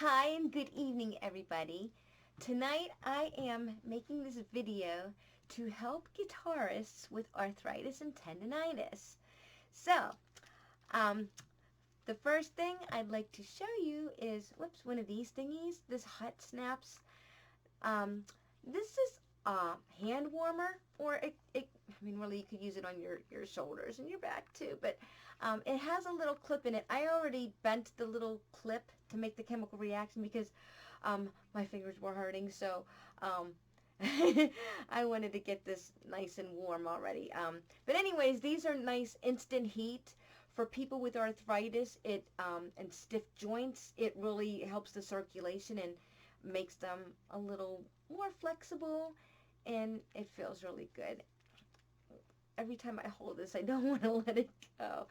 Hi and good evening, everybody. Tonight I am making this video to help guitarists with arthritis and tendonitis. So, um, the first thing I'd like to show you is, one of these thingies, this Hot Snaps. This is a hand warmer, or really you could use it on your shoulders and your back too, but it has a little clip in it. I already bent the little clip to make the chemical reaction because my fingers were hurting, so I wanted to get this nice and warm already. But anyways, these are nice instant heat. For people with arthritis and stiff joints, it really helps the circulation and makes them a little more flexible, and it feels really good. Every time I hold this, I don't want to let it go.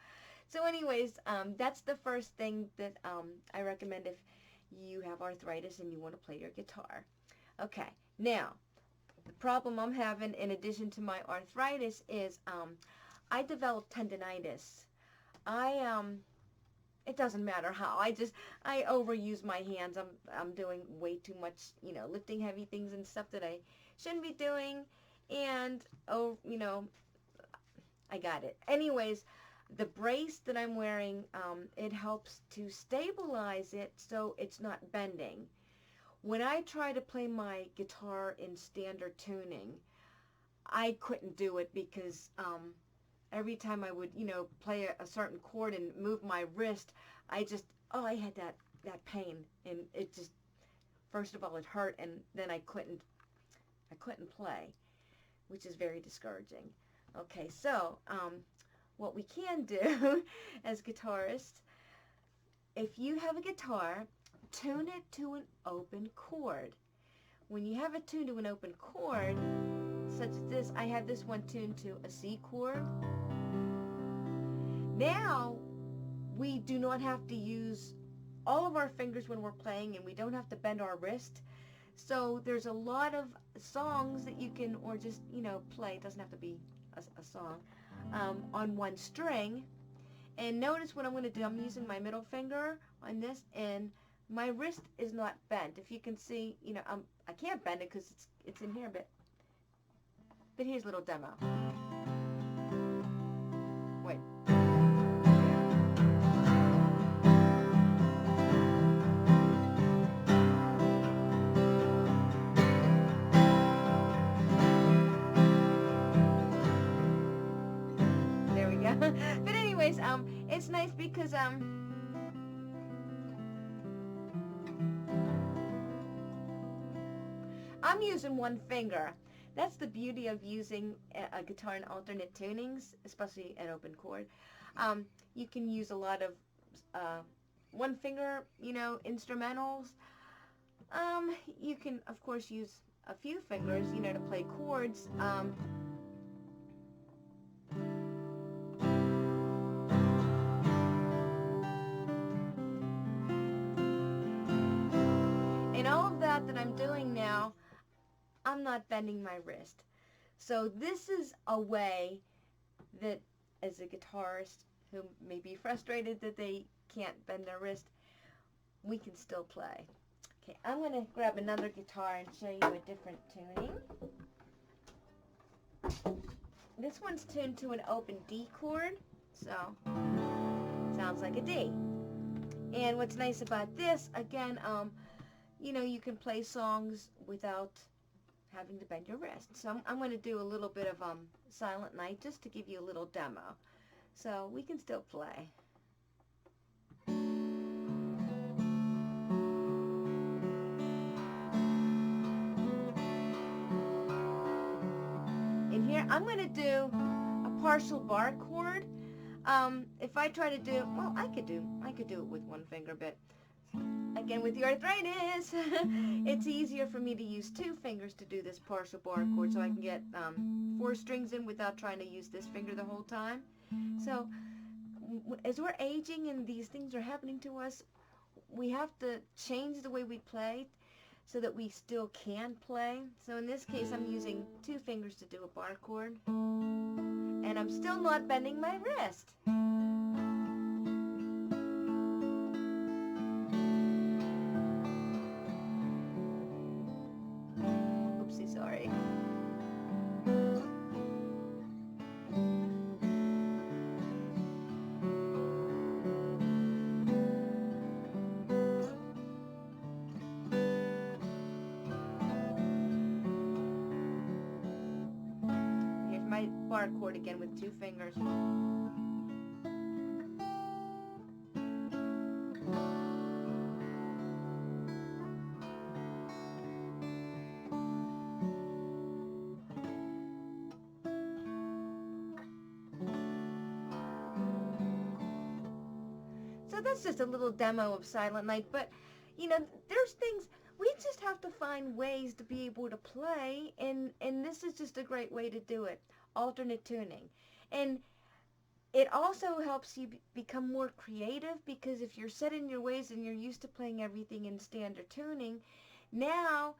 So anyways, that's the first thing that I recommend if you have arthritis and you want to play your guitar. Okay, now, the problem I'm having in addition to my arthritis is I developed tendonitis. It doesn't matter how. I overuse my hands. I'm doing way too much, lifting heavy things and stuff that I shouldn't be doing. And, I got it. Anyways, the brace that I'm wearing, it helps to stabilize it so it's not bending. When I try to play my guitar in standard tuning, I couldn't do it because every time I would, play a certain chord and move my wrist, I had that pain, and it just, first of all, it hurt, and then I couldn't play, which is very discouraging. Okay, so what we can do as guitarists, if you have a guitar, tune it to an open chord. When you have it tuned to an open chord, such as this, I have this one tuned to a C chord. Now, we do not have to use all of our fingers when we're playing, and we don't have to bend our wrist. So there's a lot of songs that you can, or just, play. It doesn't have to be a song, on one string. And notice what I'm going to do. I'm using my middle finger on this, and my wrist is not bent. If you can see, I can't bend it because it's in here, but here's a little demo. Wait. There we go. But anyways, it's nice because I'm using one finger. That's the beauty of using a guitar in alternate tunings, especially an open chord. You can use a lot of one finger, instrumentals. You can, of course, use a few fingers, to play chords. And all of that I'm doing now, I'm not bending my wrist. So this is a way that, as a guitarist who may be frustrated that they can't bend their wrist, we can still play. Okay, I'm going to grab another guitar and show you a different tuning. This one's tuned to an open D chord, so sounds like a D. And what's nice about this, again, you can play songs without having to bend your wrist. So I'm going to do a little bit of Silent Night just to give you a little demo. So we can still play. In here, I'm going to do a partial bar chord. If I try to do, well, I could do it with one finger, but again, with the arthritis, it's easier for me to use two fingers to do this partial bar chord, so I can get 4 strings in without trying to use this finger the whole time. So as we're aging and these things are happening to us, we have to change the way we play so that we still can play. So in this case, I'm using 2 fingers to do a bar chord, and I'm still not bending my wrist. bar chord again with 2 fingers. So that's just a little demo of Silent Night, but you know, there's things, we just have to find ways to be able to play, and this is just a great way to do it. Alternate tuning. And it also helps you become more creative, because if you're set in your ways and you're used to playing everything in standard tuning, now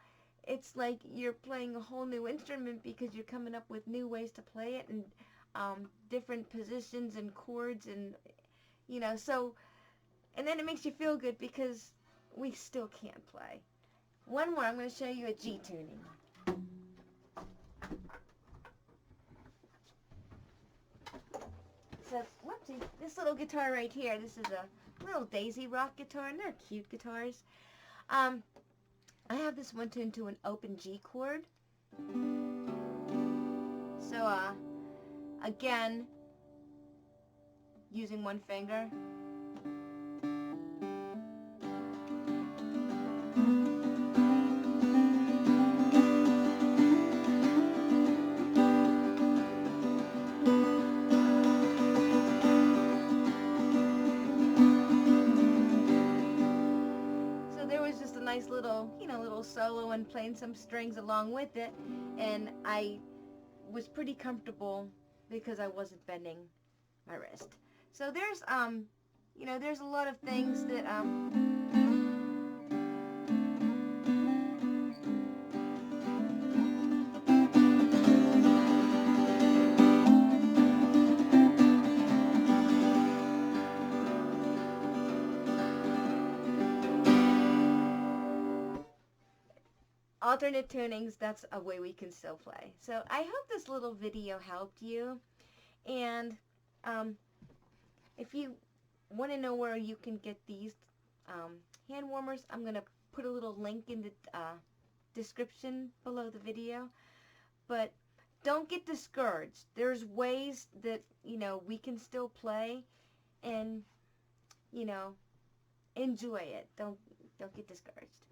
it's like you're playing a whole new instrument because you're coming up with new ways to play it, and different positions and chords, and you know, so, and then it makes you feel good because we still can't play. One more, I'm going to show you a G tuning. So, whoopsie, this little guitar right here, this is a little Daisy Rock guitar, and they're cute guitars. I have this one tuned to an open G chord. So, again, using 1 finger. Nice little, you know, little solo and playing some strings along with it, and I was pretty comfortable because I wasn't bending my wrist. So there's you know, there's a lot of things that alternate tunings, that's a way we can still play. So I hope this little video helped you, and if you want to know where you can get these hand warmers, I'm going to put a little link in the description below the video. But don't get discouraged. There's ways that, you know, we can still play and, you know, enjoy it. Don't get discouraged.